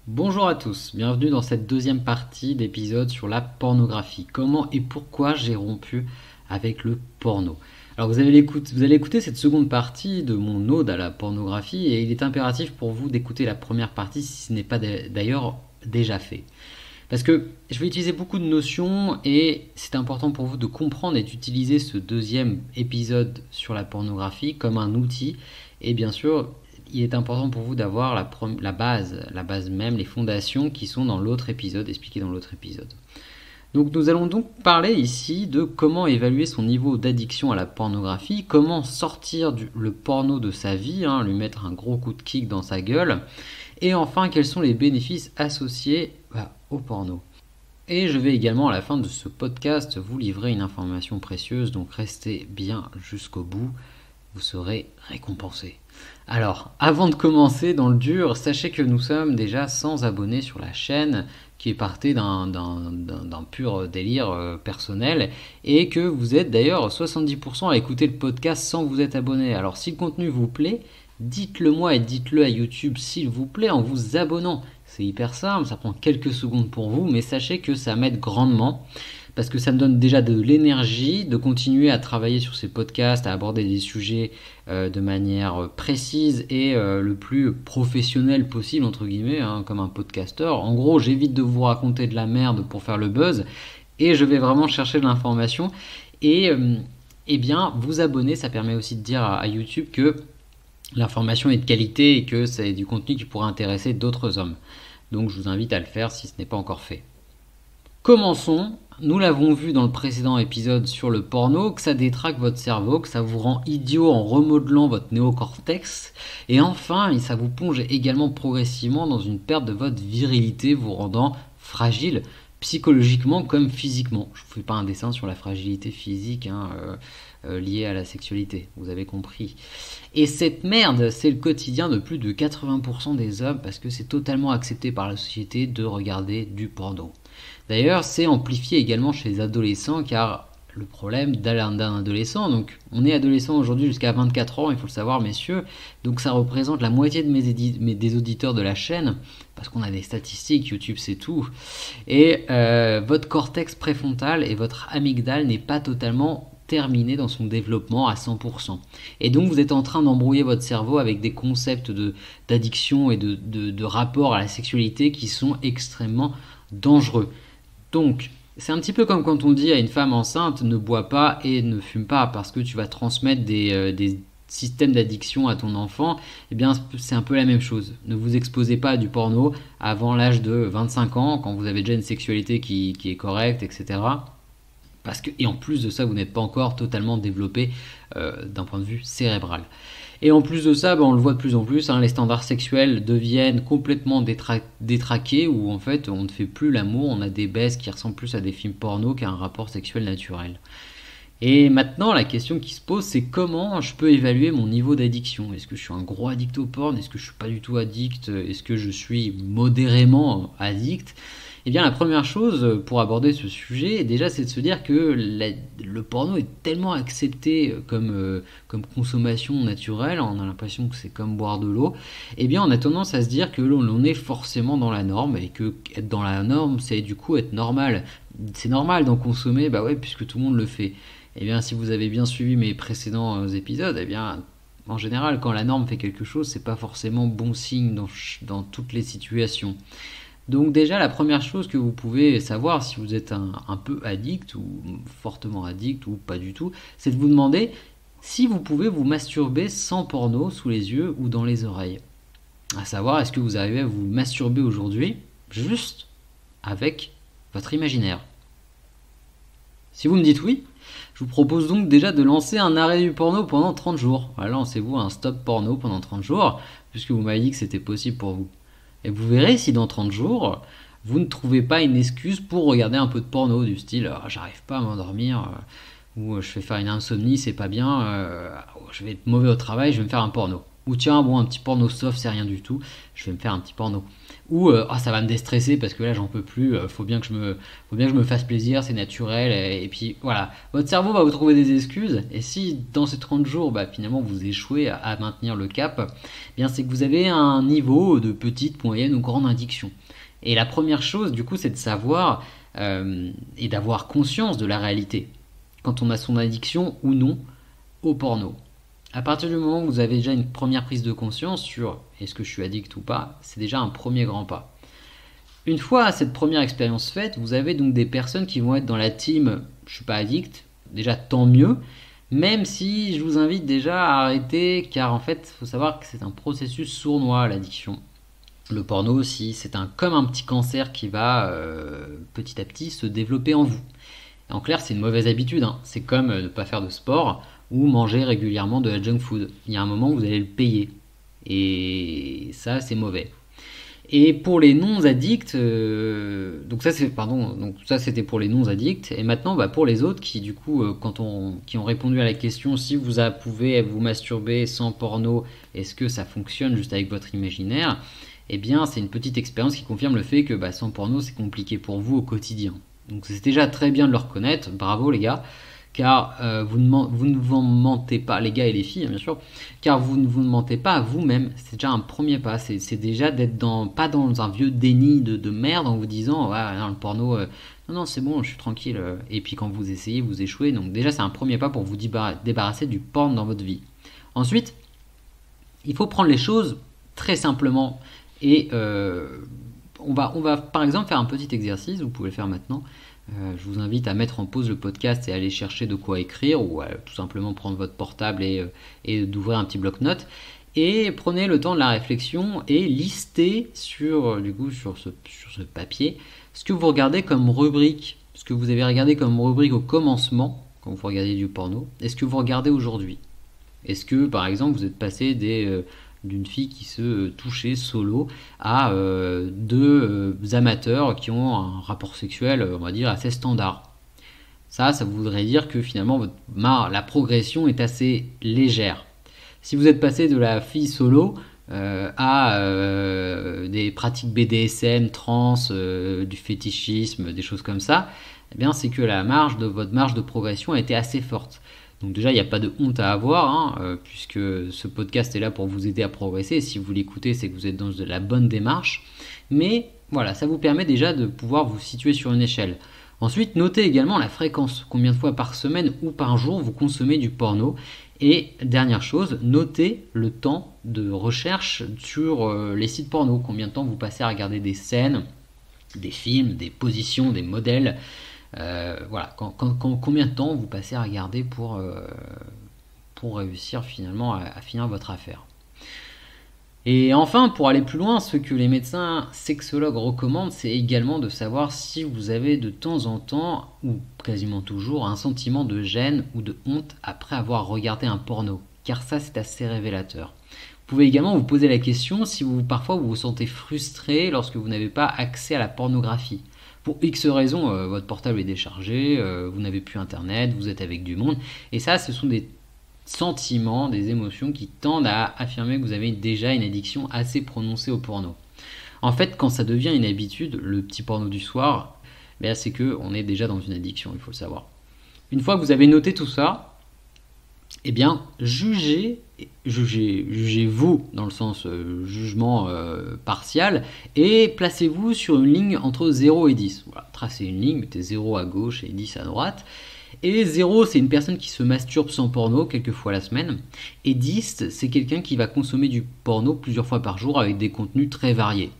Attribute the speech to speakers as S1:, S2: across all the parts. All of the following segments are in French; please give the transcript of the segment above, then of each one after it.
S1: Bonjour à tous, bienvenue dans cette deuxième partie d'épisode sur la pornographie. Comment et pourquoi j'ai rompu avec le porno. Alors vous allez écouter cette seconde partie de mon ode à la pornographie et il est impératif pour vous d'écouter la première partie si ce n'est pas d'ailleurs déjà fait. Parce que je vais utiliser beaucoup de notions et c'est important pour vous de comprendre et d'utiliser ce deuxième épisode sur la pornographie comme un outil. Et bien sûr, il est important pour vous d'avoir la base même, les fondations qui sont dans l'autre épisode, expliquées dans l'autre épisode. Donc nous allons donc parler ici de comment évaluer son niveau d'addiction à la pornographie, comment sortir le porno de sa vie, lui mettre un gros coup de kick dans sa gueule, et enfin quels sont les bénéfices associés au porno. Et je vais également à la fin de ce podcast vous livrer une information précieuse, donc restez bien jusqu'au bout, vous serez récompensé. Alors, avant de commencer dans le dur, sachez que nous sommes déjà 100 abonnés sur la chaîne, qui est partie d'un pur délire personnel, et que vous êtes d'ailleurs 70% à écouter le podcast sans vous être abonné. Alors, si le contenu vous plaît, dites-le moi et dites-le à YouTube s'il vous plaît en vous abonnant. C'est hyper simple, ça prend quelques secondes pour vous, mais sachez que ça m'aide grandement parce que ça me donne déjà de l'énergie de continuer à travailler sur ces podcasts, à aborder des sujets de manière précise et le plus professionnel possible, entre guillemets, comme un podcasteur. En gros, j'évite de vous raconter de la merde pour faire le buzz et je vais vraiment chercher de l'information. Et eh bien, vous abonner, ça permet aussi de dire à YouTube que l'information est de qualité et que c'est du contenu qui pourrait intéresser d'autres hommes. Donc je vous invite à le faire si ce n'est pas encore fait. Commençons. Nous l'avons vu dans le précédent épisode sur le porno, que ça détraque votre cerveau, que ça vous rend idiot en remodelant votre néocortex. Et enfin, ça vous plonge également progressivement dans une perte de votre virilité, vous rendant fragile, psychologiquement comme physiquement. Je ne vous fais pas un dessin sur la fragilité physique liée à la sexualité, vous avez compris. Et cette merde, c'est le quotidien de plus de 80% des hommes parce que c'est totalement accepté par la société de regarder du porno. D'ailleurs, c'est amplifié également chez les adolescents car le problème d'un adolescent, donc on est adolescent aujourd'hui jusqu'à 24 ans, il faut le savoir messieurs, donc ça représente la moitié de des auditeurs de la chaîne, parce qu'on a des statistiques, YouTube c'est tout, et votre cortex préfrontal et votre amygdale n'est pas totalement terminé dans son développement à 100%. Et donc vous êtes en train d'embrouiller votre cerveau avec des concepts d'addiction et de rapport à la sexualité qui sont extrêmement dangereux. Donc, c'est un petit peu comme quand on dit à une femme enceinte ne bois pas et ne fume pas parce que tu vas transmettre des systèmes d'addiction à ton enfant. Eh bien, c'est un peu la même chose. Ne vous exposez pas à du porno avant l'âge de 25 ans quand vous avez déjà une sexualité qui est correcte, etc. Et en plus de ça, vous n'êtes pas encore totalement développé d'un point de vue cérébral. Et en plus de ça, on le voit de plus en plus, les standards sexuels deviennent complètement détraqués, où en fait on ne fait plus l'amour, on a des baisses qui ressemblent plus à des films porno qu'à un rapport sexuel naturel. Et maintenant, la question qui se pose, c'est comment je peux évaluer mon niveau d'addiction. Est-ce que je suis un gros addict au porn? Est-ce que je suis pas du tout addict? Est-ce que je suis modérément addict? Eh bien, la première chose pour aborder ce sujet, déjà, c'est de se dire que le porno est tellement accepté comme consommation naturelle, on a l'impression que c'est comme boire de l'eau, eh bien, on a tendance à se dire que l'on est forcément dans la norme, et que être dans la norme, c'est du coup être normal. C'est normal d'en consommer, bah ouais, puisque tout le monde le fait. Eh bien, si vous avez bien suivi mes précédents épisodes, eh bien, en général, quand la norme fait quelque chose, c'est pas forcément bon signe dans toutes les situations. Donc déjà, la première chose que vous pouvez savoir si vous êtes un peu addict ou fortement addict ou pas du tout, c'est de vous demander si vous pouvez vous masturber sans porno sous les yeux ou dans les oreilles. À savoir, est-ce que vous arrivez à vous masturber aujourd'hui juste avec votre imaginaire? Si vous me dites oui, je vous propose donc déjà de lancer un arrêt du porno pendant 30 jours. Voilà, lancez-vous un stop porno pendant 30 jours, puisque vous m'avez dit que c'était possible pour vous. Et vous verrez si dans 30 jours, vous ne trouvez pas une excuse pour regarder un peu de porno, du style j'arrive pas à m'endormir, ou je vais faire une insomnie, c'est pas bien, je vais être mauvais au travail, je vais me faire un porno. Ou tiens, bon, un petit porno soft, c'est rien du tout, je vais me faire un petit porno. Ou ça va me déstresser parce que là, j'en peux plus, faut bien que je me fasse plaisir, c'est naturel. Et puis voilà, votre cerveau va vous trouver des excuses. Et si dans ces 30 jours, finalement, vous échouez à maintenir le cap, eh bien, c'est que vous avez un niveau de petite, moyenne ou grande addiction. Et la première chose, du coup, c'est de savoir et d'avoir conscience de la réalité quand on a son addiction ou non au porno. À partir du moment où vous avez déjà une première prise de conscience sur est-ce que je suis addict ou pas, c'est déjà un premier grand pas. Une fois cette première expérience faite, vous avez donc des personnes qui vont être dans la team je suis pas addict, déjà tant mieux, même si je vous invite déjà à arrêter car en fait il faut savoir que c'est un processus sournois l'addiction. Le porno aussi, c'est comme un petit cancer qui va petit à petit se développer en vous. En clair, c'est une mauvaise habitude, hein. C'est comme ne pas faire de sport ou manger régulièrement de la junk food. Il y a un moment où vous allez le payer. Et ça, c'est mauvais. Et pour les non-addicts, donc ça c'était pour les non-addicts. Et maintenant, pour les autres qui du coup, qui ont répondu à la question si vous pouvez vous masturber sans porno, est-ce que ça fonctionne juste avec votre imaginaire? Eh bien, c'est une petite expérience qui confirme le fait que sans porno, c'est compliqué pour vous au quotidien. Donc c'est déjà très bien de le reconnaître, bravo les gars, car vous ne vous mentez pas, les gars et les filles bien sûr, car vous ne vous mentez pas à vous-même, c'est déjà un premier pas, c'est déjà d'être pas dans un vieux déni de merde en vous disant ouais, non, le porno, non c'est bon, je suis tranquille, et puis quand vous essayez, vous échouez, donc déjà c'est un premier pas pour vous débarrasser du porn dans votre vie. Ensuite, il faut prendre les choses très simplement, et on va par exemple faire un petit exercice, vous pouvez le faire maintenant. Je vous invite à mettre en pause le podcast et aller chercher de quoi écrire ou tout simplement prendre votre portable et d'ouvrir un petit bloc-notes et prenez le temps de la réflexion et listez sur ce papier ce que vous regardez comme rubrique, ce que vous avez regardé comme rubrique au commencement quand vous regardez du porno et ce que vous regardez aujourd'hui. Est-ce que par exemple vous êtes passé d'une fille qui se touchait solo à deux amateurs qui ont un rapport sexuel, on va dire, assez standard. Ça voudrait dire que finalement la progression est assez légère. Si vous êtes passé de la fille solo à des pratiques BDSM, trans, du fétichisme, des choses comme ça, eh bien c'est que votre marge de progression a été assez forte. Donc déjà, il n'y a pas de honte à avoir, puisque ce podcast est là pour vous aider à progresser. Et si vous l'écoutez, c'est que vous êtes dans de la bonne démarche. Mais voilà, ça vous permet déjà de pouvoir vous situer sur une échelle. Ensuite, notez également la fréquence. Combien de fois par semaine ou par jour vous consommez du porno. Et dernière chose, notez le temps de recherche sur les sites porno. Combien de temps vous passez à regarder des scènes, des films, des positions, des modèles. Voilà, combien de temps vous passez à regarder pour réussir finalement à finir votre affaire. Et enfin, pour aller plus loin, ce que les médecins sexologues recommandent, c'est également de savoir si vous avez de temps en temps, ou quasiment toujours, un sentiment de gêne ou de honte après avoir regardé un porno, car ça c'est assez révélateur. Vous pouvez également vous poser la question si parfois vous vous sentez frustré lorsque vous n'avez pas accès à la pornographie. Pour X raisons, votre portable est déchargé, vous n'avez plus internet, vous êtes avec du monde. Et ça, ce sont des sentiments, des émotions qui tendent à affirmer que vous avez déjà une addiction assez prononcée au porno. En fait, quand ça devient une habitude, le petit porno du soir, c'est qu'on est déjà dans une addiction, il faut le savoir. Une fois que vous avez noté tout ça, eh bien, jugez-vous dans le sens jugement partial et placez-vous sur une ligne entre 0 et 10. Voilà, tracez une ligne, mettez 0 à gauche et 10 à droite. Et 0, c'est une personne qui se masturbe sans porno quelques fois la semaine. Et 10, c'est quelqu'un qui va consommer du porno plusieurs fois par jour avec des contenus très variés.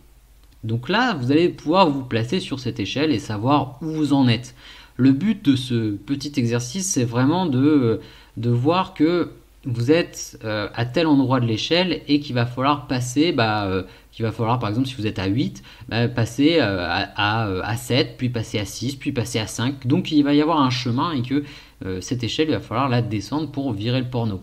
S1: Donc là, vous allez pouvoir vous placer sur cette échelle et savoir où vous en êtes. Le but de ce petit exercice, c'est vraiment de voir que vous êtes à tel endroit de l'échelle et qu'il va falloir passer, qu'il va falloir par exemple si vous êtes à 8, passer à 7, puis passer à 6, puis passer à 5. Donc il va y avoir un chemin et que cette échelle, il va falloir la descendre pour virer le porno.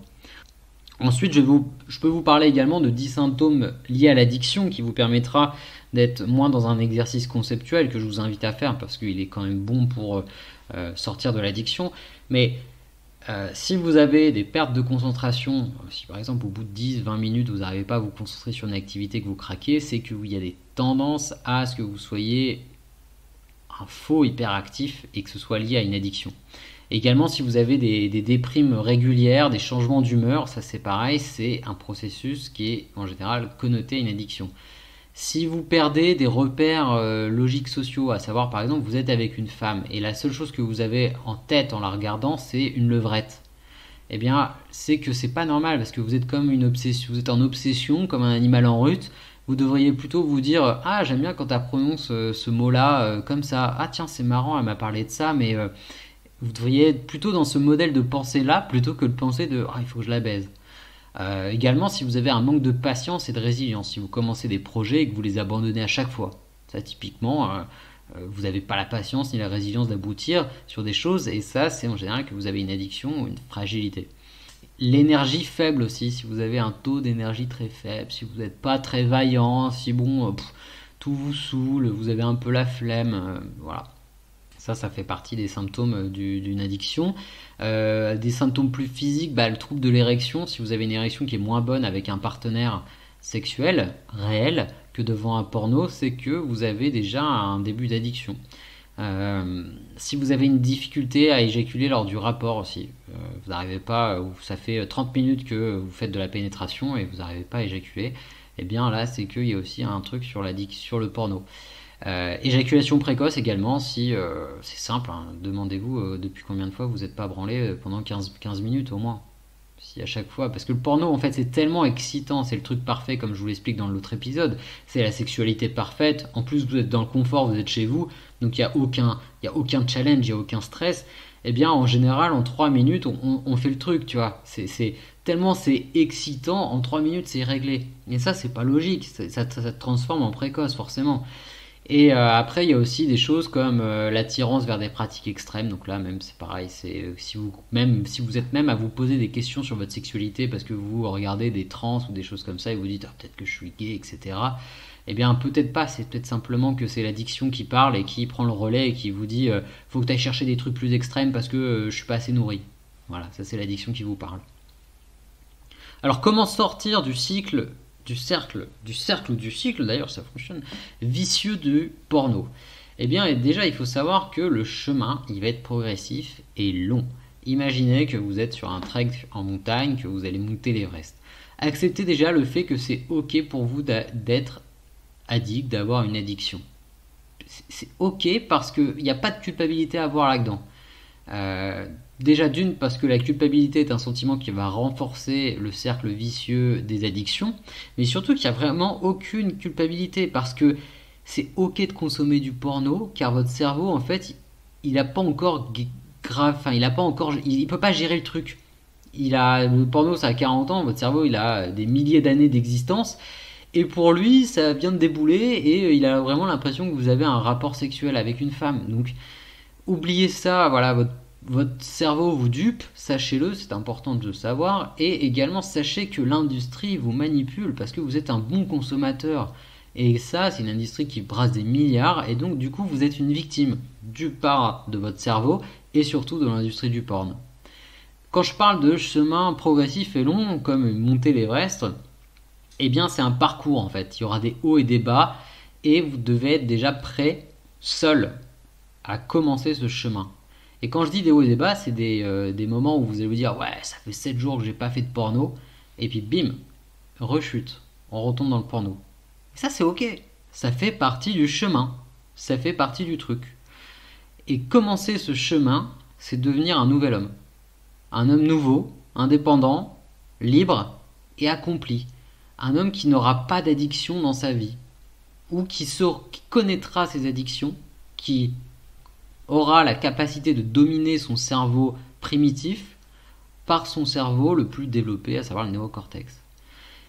S1: Ensuite, je peux vous parler également de 10 symptômes liés à l'addiction qui vous permettra d'être moins dans un exercice conceptuel que je vous invite à faire parce qu'il est quand même bon pour sortir de l'addiction. Mais Si vous avez des pertes de concentration, si par exemple au bout de 10-20 minutes vous n'arrivez pas à vous concentrer sur une activité que vous craquez, c'est qu'il y a des tendances à ce que vous soyez un faux hyperactif et que ce soit lié à une addiction. Également, si vous avez des déprimes régulières, des changements d'humeur, ça c'est pareil, c'est un processus qui est en général connoté à une addiction. Si vous perdez des repères logiques sociaux, à savoir par exemple vous êtes avec une femme et la seule chose que vous avez en tête en la regardant c'est une levrette, eh bien c'est que c'est pas normal parce que vous êtes comme une obsession, vous êtes en obsession comme un animal en rut. Vous devriez plutôt vous dire ah j'aime bien quand tu prononces ce mot-là comme ça, ah tiens c'est marrant elle m'a parlé de ça, mais vous devriez être plutôt dans ce modèle de pensée là plutôt que de penser de ah il faut que je la baise. Également, si vous avez un manque de patience et de résilience, si vous commencez des projets et que vous les abandonnez à chaque fois, ça typiquement, vous n'avez pas la patience ni la résilience d'aboutir sur des choses, et ça, c'est en général que vous avez une addiction ou une fragilité. L'énergie faible aussi, si vous avez un taux d'énergie très faible, si vous n'êtes pas très vaillant, si bon, tout vous saoule, vous avez un peu la flemme, voilà. Ça fait partie des symptômes d'une addiction. Des symptômes plus physiques, le trouble de l'érection, si vous avez une érection qui est moins bonne avec un partenaire sexuel réel que devant un porno, c'est que vous avez déjà un début d'addiction. Si vous avez une difficulté à éjaculer lors du rapport aussi, vous n'arrivez pas, ça fait 30 minutes que vous faites de la pénétration et vous n'arrivez pas à éjaculer, et bien là c'est qu'il y a aussi un truc sur le porno. Éjaculation précoce également, si c'est simple, hein, demandez-vous depuis combien de fois vous n'êtes pas branlé pendant 15 minutes au moins. Si à chaque fois, parce que le porno en fait c'est tellement excitant, c'est le truc parfait comme je vous l'explique dans l'autre épisode, c'est la sexualité parfaite, en plus vous êtes dans le confort, vous êtes chez vous, donc il n'y a aucun challenge, il n'y a aucun stress, et bien en général en 3 minutes on fait le truc, tu vois, tellement c'est excitant, en 3 minutes c'est réglé, et ça c'est pas logique, ça te transforme en précoce forcément. Et après, il y a aussi des choses comme l'attirance vers des pratiques extrêmes. Donc là, même, c'est pareil. Si vous êtes même à vous poser des questions sur votre sexualité parce que vous regardez des trans ou des choses comme ça et vous dites ah, peut-être que je suis gay, etc. Eh bien, peut-être pas. C'est peut-être simplement que c'est l'addiction qui parle et qui prend le relais et qui vous dit faut que tu ailles chercher des trucs plus extrêmes parce que je suis pas assez nourri. Voilà, ça c'est l'addiction qui vous parle. Alors, comment sortir du cercle d'ailleurs ça fonctionne, vicieux du porno? Eh bien déjà il faut savoir que le chemin il va être progressif et long. Imaginez que vous êtes sur un trek en montagne, que vous allez monter l'Everest. Acceptez déjà le fait que c'est ok pour vous d'être addict, d'avoir une addiction. C'est ok parce qu'il n'y a pas de culpabilité à avoir là-dedans. Déjà d'une parce que la culpabilité est un sentiment qui va renforcer le cercle vicieux des addictions, mais surtout qu'il n'y a vraiment aucune culpabilité parce que c'est ok de consommer du porno car votre cerveau en fait il n'a pas encore grave, enfin il peut pas gérer le truc. Le porno ça a 40 ans, votre cerveau il a des milliers d'années d'existence et pour lui ça vient de débouler et il a vraiment l'impression que vous avez un rapport sexuel avec une femme. Donc oubliez ça, voilà, votre cerveau vous dupe, sachez-le, c'est important de le savoir, et également sachez que l'industrie vous manipule parce que vous êtes un bon consommateur. Et ça, c'est une industrie qui brasse des milliards, et donc du coup, vous êtes une victime du part de votre cerveau et surtout de l'industrie du porno. Quand je parle de chemin progressif et long, comme monter l'Everest, eh bien c'est un parcours en fait. Il y aura des hauts et des bas, et vous devez être déjà prêt, seul, à commencer ce chemin. Et quand je dis des hauts et des bas, c'est des moments où vous allez vous dire ouais, ça fait 7 jours que j'ai pas fait de porno, et puis bim, rechute, on retombe dans le porno. Et ça c'est ok, ça fait partie du chemin, ça fait partie du truc. Et commencer ce chemin, c'est devenir un nouvel homme. Un homme nouveau, indépendant, libre et accompli. Un homme qui n'aura pas d'addiction dans sa vie, ou qui connaîtra ses addictions, qui aura la capacité de dominer son cerveau primitif par son cerveau le plus développé, à savoir le néocortex.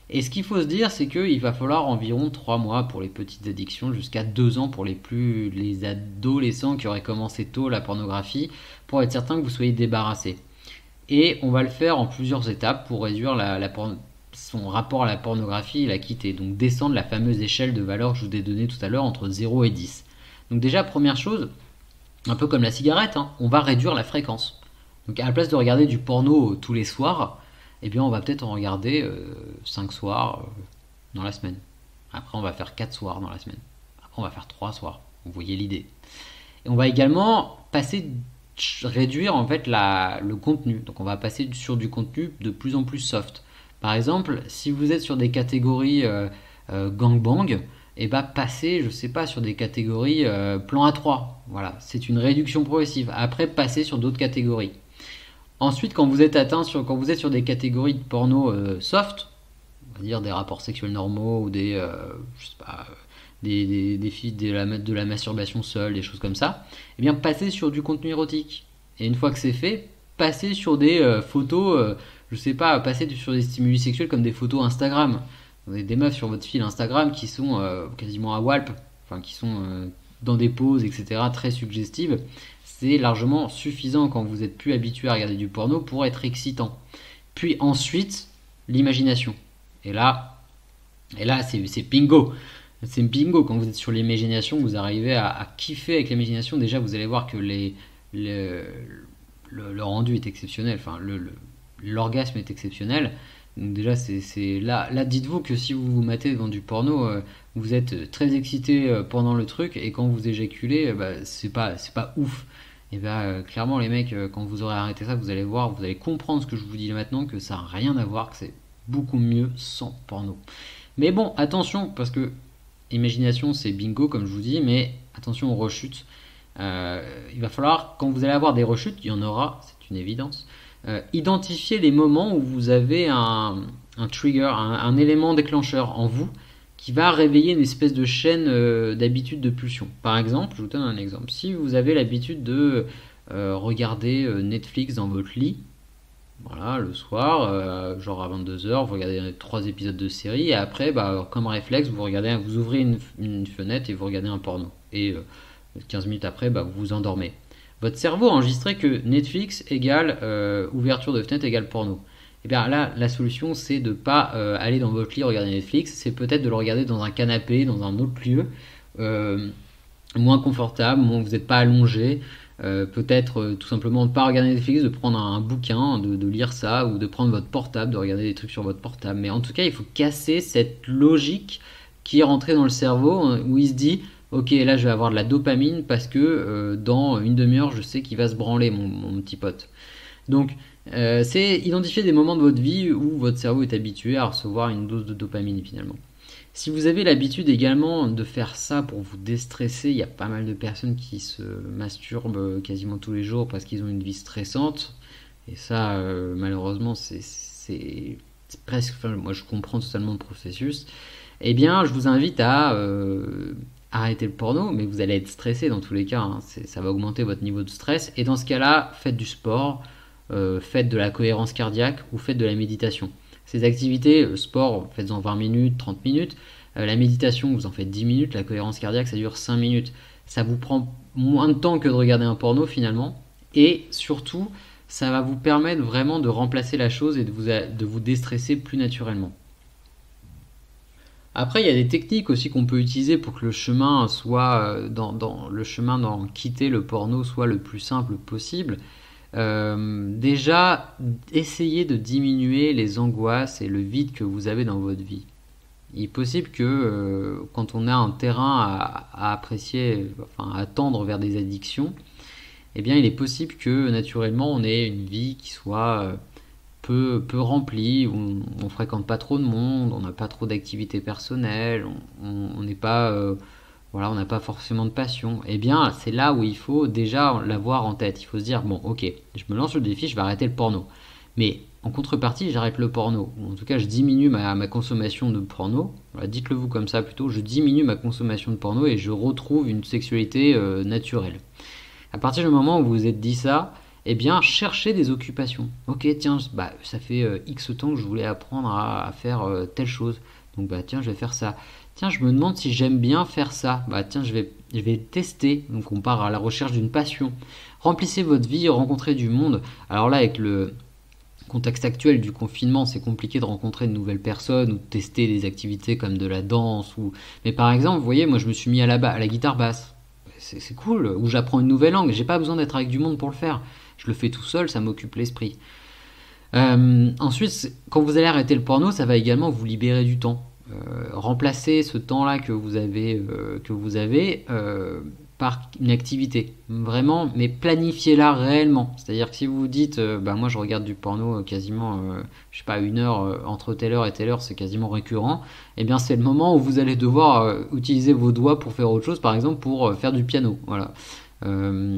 S1: Et ce qu'il faut se dire, c'est qu'il va falloir environ 3 mois pour les petites addictions, jusqu'à 2 ans pour les adolescents qui auraient commencé tôt la pornographie, pour être certain que vous soyez débarrassé. Et on va le faire en plusieurs étapes pour réduire son rapport à la pornographie et la quitter. Donc descendre la fameuse échelle de valeur que je vous ai donnée tout à l'heure entre 0 et 10. Donc déjà, première chose, un peu comme la cigarette, hein, on va réduire la fréquence. Donc à la place de regarder du porno tous les soirs, eh bien on va peut-être en regarder 5 soirs dans la semaine. Après on va faire 4 soirs dans la semaine. Après on va faire 3 soirs. Vous voyez l'idée. Et on va également réduire en fait le contenu. Donc on va passer sur du contenu de plus en plus soft. Par exemple, si vous êtes sur des catégories gangbang, et bah passer, je sais pas, sur des catégories plan A3. Voilà, c'est une réduction progressive. Après, passer sur d'autres catégories. Ensuite, quand vous êtes quand vous êtes sur des catégories de porno soft, on va dire des rapports sexuels normaux ou je sais pas, des filles de la masturbation seule, des choses comme ça, et bien passer sur du contenu érotique. Et une fois que c'est fait, passer sur des photos, je sais pas, passer sur des stimuli sexuels comme des photos Instagram. Vous avez des meufs sur votre fil Instagram qui sont quasiment à walp, enfin qui sont dans des poses, etc., très suggestives. C'est largement suffisant quand vous êtes plus habitué à regarder du porno pour être excitant. Puis ensuite, l'imagination. Et là c'est bingo. C'est bingo. Quand vous êtes sur l'imagination, vous arrivez à kiffer avec l'imagination. Déjà, vous allez voir que le rendu est exceptionnel. Enfin, l'orgasme est exceptionnel. Donc déjà, là, dites-vous que si vous vous matez devant du porno, vous êtes très excité pendant le truc, et quand vous éjaculez, c'est pas ouf. Et clairement, les mecs, quand vous aurez arrêté ça, vous allez voir, vous allez comprendre ce que je vous dis maintenant, que ça n'a rien à voir, que c'est beaucoup mieux sans porno. Mais bon, attention, parce que imagination, c'est bingo, comme je vous dis, mais attention aux rechutes. Il va falloir, quand vous allez avoir des rechutes, il y en aura, c'est une évidence, identifier les moments où vous avez un trigger, un élément déclencheur en vous qui va réveiller une espèce de chaîne d'habitude de pulsion. Par exemple, je vous donne un exemple. Si vous avez l'habitude de regarder Netflix dans votre lit, voilà, le soir, genre à 22h, vous regardez 3 épisodes de série, et après, comme réflexe, vous ouvrez une fenêtre et vous regardez un porno. Et 15 minutes après, vous vous endormez. Votre cerveau a enregistré que Netflix égale ouverture de fenêtre égale porno. Et bien là, la solution, c'est de ne pas aller dans votre lit regarder Netflix, c'est peut-être de le regarder dans un canapé, dans un autre lieu, moins confortable, où vous n'êtes pas allongé. Peut-être tout simplement de ne pas regarder Netflix, de prendre un bouquin, de lire ça, ou de prendre votre portable, de regarder des trucs sur votre portable. Mais en tout cas, il faut casser cette logique qui est rentrée dans le cerveau, où il se dit ok, là je vais avoir de la dopamine parce que dans une demi-heure je sais qu'il va se branler mon petit pote. Donc c'est identifier des moments de votre vie où votre cerveau est habitué à recevoir une dose de dopamine finalement. Si vous avez l'habitude également de faire ça pour vous déstresser, il y a pas mal de personnes qui se masturbent quasiment tous les jours parce qu'ils ont une vie stressante. Et ça, malheureusement, c'est presque... Enfin, moi, je comprends totalement le processus. Eh bien, je vous invite à arrêter le porno, mais vous allez être stressé dans tous les cas. Hein. Ça va augmenter votre niveau de stress. Et dans ce cas-là, faites du sport, faites de la cohérence cardiaque ou faites de la méditation. Ces activités, sport, faites-en 20 minutes, 30 minutes. La méditation, vous en faites 10 minutes. La cohérence cardiaque, ça dure 5 minutes. Ça vous prend moins de temps que de regarder un porno finalement. Et surtout, ça va vous permettre vraiment de remplacer la chose et de vous déstresser plus naturellement. Après, il y a des techniques aussi qu'on peut utiliser pour que le chemin soit le chemin d'en quitter le porno soit le plus simple possible. Déjà, essayez de diminuer les angoisses et le vide que vous avez dans votre vie. Il est possible que quand on a un terrain à apprécier, enfin à tendre vers des addictions, eh bien il est possible que naturellement on ait une vie qui soit peu remplie, où on fréquente pas trop de monde, on n'a pas trop d'activités personnelles, on n'est pas voilà, on n'a pas forcément de passion. Eh bien, c'est là où il faut déjà l'avoir en tête. Il faut se dire, bon, ok, je me lance le défi, je vais arrêter le porno. Mais en contrepartie, j'arrête le porno. Ou en tout cas, je diminue ma consommation de porno. Voilà, dites-le vous comme ça plutôt. Je diminue ma consommation de porno et je retrouve une sexualité naturelle. À partir du moment où vous vous êtes dit ça, eh bien, cherchez des occupations. Ok, tiens, ça fait X temps que je voulais apprendre à faire telle chose. Donc, tiens, je vais faire ça. Tiens, je me demande si j'aime bien faire ça. Tiens, je vais tester. Donc, on part à la recherche d'une passion. Remplissez votre vie, rencontrez du monde. Alors là, avec le contexte actuel du confinement, c'est compliqué de rencontrer de nouvelles personnes ou de tester des activités comme de la danse. Mais par exemple, vous voyez, moi, je me suis mis à la guitare basse. C'est cool. Ou j'apprends une nouvelle langue. J'ai pas besoin d'être avec du monde pour le faire. Je le fais tout seul, ça m'occupe l'esprit. Ensuite, quand vous allez arrêter le porno, ça va également vous libérer du temps. Remplacer ce temps-là que vous avez par une activité, vraiment, mais planifiez-la réellement. C'est-à-dire que si vous vous dites, bah moi je regarde du porno quasiment, je sais pas, 1 heure entre telle heure et telle heure, c'est quasiment récurrent. Eh bien, c'est le moment où vous allez devoir utiliser vos doigts pour faire autre chose, par exemple pour faire du piano, voilà. Je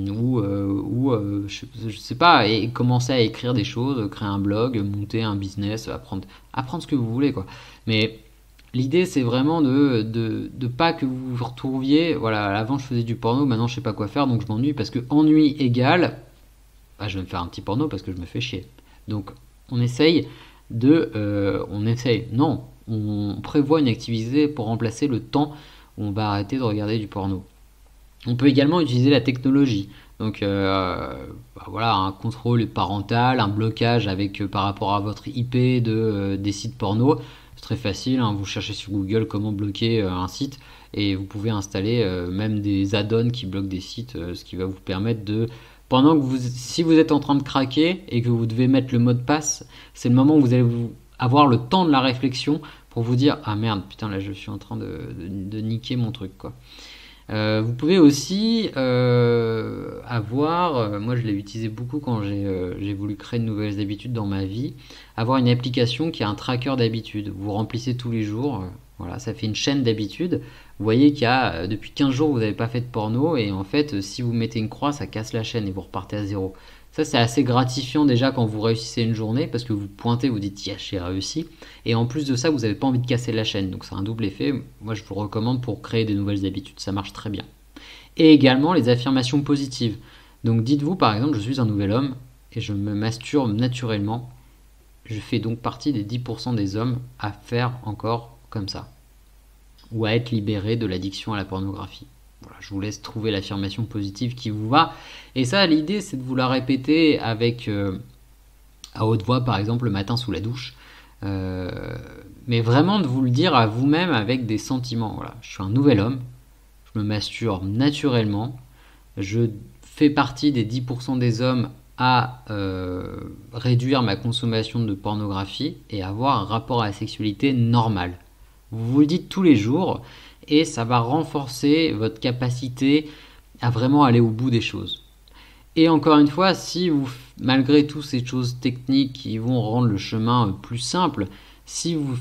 S1: sais pas, et commencer à écrire des choses, créer un blog, monter un business, apprendre ce que vous voulez, quoi. Mais l'idée, c'est vraiment de pas que vous vous retrouviez. Voilà, avant je faisais du porno, maintenant je sais pas quoi faire, donc je m'ennuie parce que ennui égale, bah, je vais me faire un petit porno parce que je me fais chier. Donc on essaye non, on prévoit une activité pour remplacer le temps où on va arrêter de regarder du porno. On peut également utiliser la technologie. Donc bah voilà, un contrôle parental, un blocage par rapport à votre IP des sites porno. C'est très facile, hein, vous cherchez sur Google comment bloquer un site et vous pouvez installer même des add-ons qui bloquent des sites, ce qui va vous permettre si vous êtes en train de craquer et que vous devez mettre le mot de passe, c'est le moment où vous allez avoir le temps de la réflexion pour vous dire ah merde, putain là je suis en train de niquer mon truc, quoi. Vous pouvez aussi moi je l'ai utilisé beaucoup quand j'ai voulu créer de nouvelles habitudes dans ma vie, avoir une application qui a un tracker d'habitudes. Vous remplissez tous les jours, voilà, ça fait une chaîne d'habitudes. Vous voyez qu'il y a depuis 15 jours vous n'avez pas fait de porno et en fait si vous mettez une croix ça casse la chaîne et vous repartez à zéro. Ça c'est assez gratifiant déjà quand vous réussissez une journée parce que vous pointez, vous dites yes j'ai réussi et en plus de ça vous n'avez pas envie de casser la chaîne, donc c'est un double effet. Moi je vous recommande pour créer des nouvelles habitudes, ça marche très bien. Et également les affirmations positives. Donc dites-vous par exemple je suis un nouvel homme et je me masturbe naturellement. Je fais donc partie des 10% des hommes à faire encore comme ça ou à être libérés de l'addiction à la pornographie. Voilà, je vous laisse trouver l'affirmation positive qui vous va. Et ça, l'idée, c'est de vous la répéter à haute voix, par exemple, le matin sous la douche. Mais vraiment de vous le dire à vous-même avec des sentiments. Voilà, je suis un nouvel homme, je me masturbe naturellement, je fais partie des 10% des hommes à réduire ma consommation de pornographie et avoir un rapport à la sexualité normal. Vous vous le dites tous les jours et ça va renforcer votre capacité à vraiment aller au bout des choses. Et encore une fois, si vous, malgré toutes ces choses techniques qui vont rendre le chemin plus simple, si vous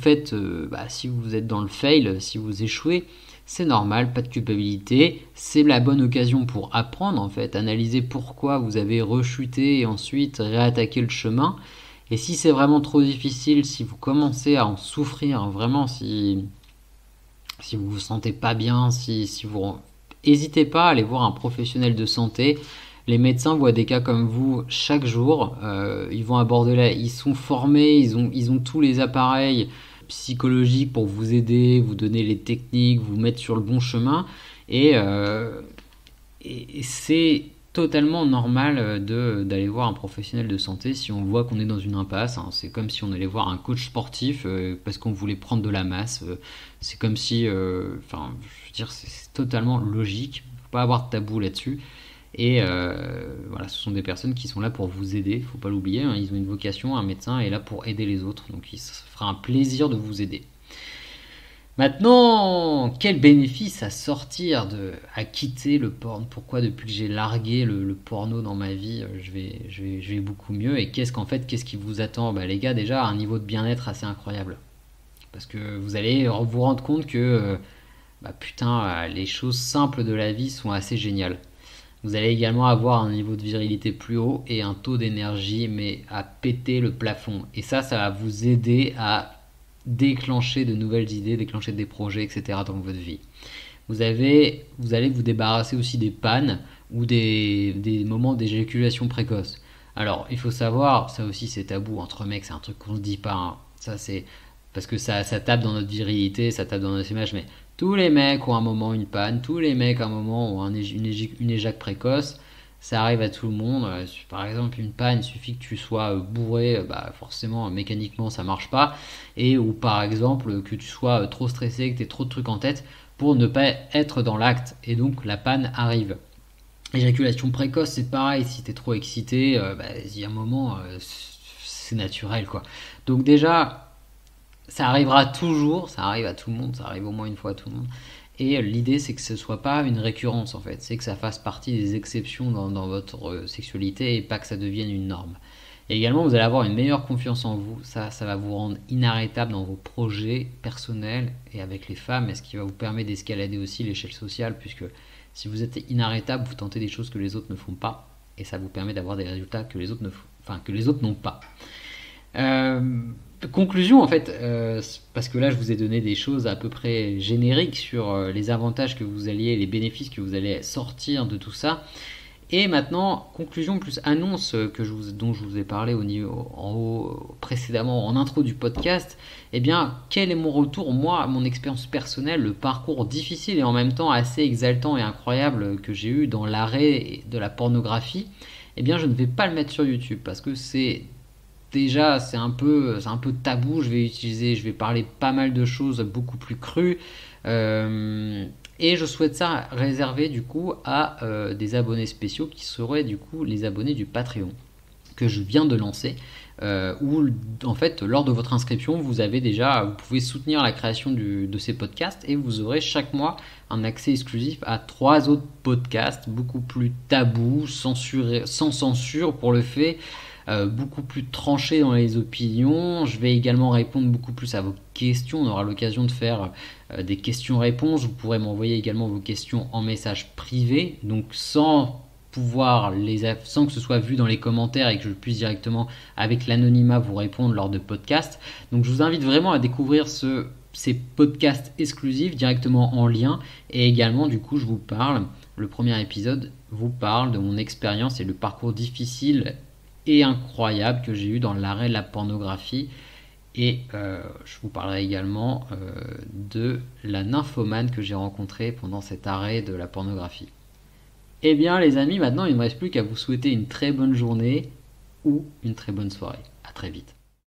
S1: si vous êtes dans le fail, si vous échouez, c'est normal, pas de culpabilité, c'est la bonne occasion pour apprendre en fait, analyser pourquoi vous avez rechuté et ensuite réattaquer le chemin. Et si c'est vraiment trop difficile, si vous commencez à en souffrir, vraiment si vous vous sentez pas bien, n'hésitez pas à aller voir un professionnel de santé. Les médecins voient des cas comme vous chaque jour. Ils vont ils sont formés, ils ont tous les appareils psychologiques pour vous aider, vous donner les techniques, vous mettre sur le bon chemin. Et c'est totalement normal d'aller voir un professionnel de santé si on voit qu'on est dans une impasse, hein. C'est comme si on allait voir un coach sportif parce qu'on voulait prendre de la masse. C'est comme si, je veux dire, c'est totalement logique. Faut pas avoir de tabou là-dessus. Et voilà, ce sont des personnes qui sont là pour vous aider. Faut pas l'oublier, hein. Ils ont une vocation. Un médecin est là pour aider les autres, donc il se fera un plaisir de vous aider. Maintenant, quel bénéfice à quitter le porno? Pourquoi depuis que j'ai largué le porno dans ma vie, je vais beaucoup mieux? Et qu'est-ce qui vous attend? Bah les gars, déjà un niveau de bien-être assez incroyable. Parce que vous allez vous rendre compte que les choses simples de la vie sont assez géniales. Vous allez également avoir un niveau de virilité plus haut et un taux d'énergie mais à péter le plafond. Et ça va vous aider à déclencher de nouvelles idées, déclencher des projets, etc. dans votre vie. Vous allez vous débarrasser aussi des pannes ou des moments d'éjaculation précoce. Alors, il faut savoir, ça aussi c'est tabou entre mecs, c'est un truc qu'on ne dit pas, hein. Ça c'est parce que ça tape dans notre virilité, ça tape dans notre image, mais tous les mecs ont un moment une panne, tous les mecs à un moment ont une éjac précoce. Ça arrive à tout le monde. Par exemple, une panne, il suffit que tu sois bourré, forcément, mécaniquement, ça marche pas. Ou par exemple, que tu sois trop stressé, que tu aies trop de trucs en tête pour ne pas être dans l'acte. Et donc, la panne arrive. Éjaculation précoce, c'est pareil, si t'es trop excité, il y a un moment, c'est naturel quoi. Donc déjà, ça arrivera toujours, ça arrive à tout le monde, ça arrive au moins une fois à tout le monde. Et l'idée, c'est que ce soit pas une récurrence en fait, c'est que ça fasse partie des exceptions dans votre sexualité et pas que ça devienne une norme. Et également, vous allez avoir une meilleure confiance en vous. Ça va vous rendre inarrêtable dans vos projets personnels et avec les femmes, et ce qui va vous permettre d'escalader aussi l'échelle sociale, puisque si vous êtes inarrêtable, vous tentez des choses que les autres ne font pas, et ça vous permet d'avoir des résultats que les autres ne font, enfin que les autres n'ont pas. Euh, Conclusion en fait, parce que là je vous ai donné des choses à peu près génériques sur les avantages que vous alliez, les bénéfices que vous allez sortir de tout ça. Et maintenant, conclusion plus annonce dont je vous ai parlé en haut précédemment en intro du podcast. Eh bien, quel est mon retour, moi, mon expérience personnelle, le parcours difficile et en même temps assez exaltant et incroyable que j'ai eu dans l'arrêt de la pornographie. Eh bien, je ne vais pas le mettre sur YouTube parce que c'est un peu tabou. Je vais parler pas mal de choses beaucoup plus crues. Et je souhaite ça réserver du coup à des abonnés spéciaux qui seraient du coup les abonnés du Patreon que je viens de lancer. Où en fait lors de votre inscription vous pouvez soutenir la création de ces podcasts et vous aurez chaque mois un accès exclusif à 3 autres podcasts beaucoup plus tabous, sans censure pour le fait, beaucoup plus tranché dans les opinions. Je vais également répondre beaucoup plus à vos questions. On aura l'occasion de faire des questions-réponses. Vous pourrez m'envoyer également vos questions en message privé, donc sans que ce soit vu dans les commentaires et que je puisse directement avec l'anonymat vous répondre lors de podcasts. Donc je vous invite vraiment à découvrir ces podcasts exclusifs directement en lien, et également du coup le premier épisode vous parle de mon expérience et le parcours difficile et incroyable que j'ai eu dans l'arrêt de la pornographie. Et je vous parlerai également de la nymphomane que j'ai rencontrée pendant cet arrêt de la pornographie. Eh bien les amis, maintenant il ne me reste plus qu'à vous souhaiter une très bonne journée ou une très bonne soirée. À très vite.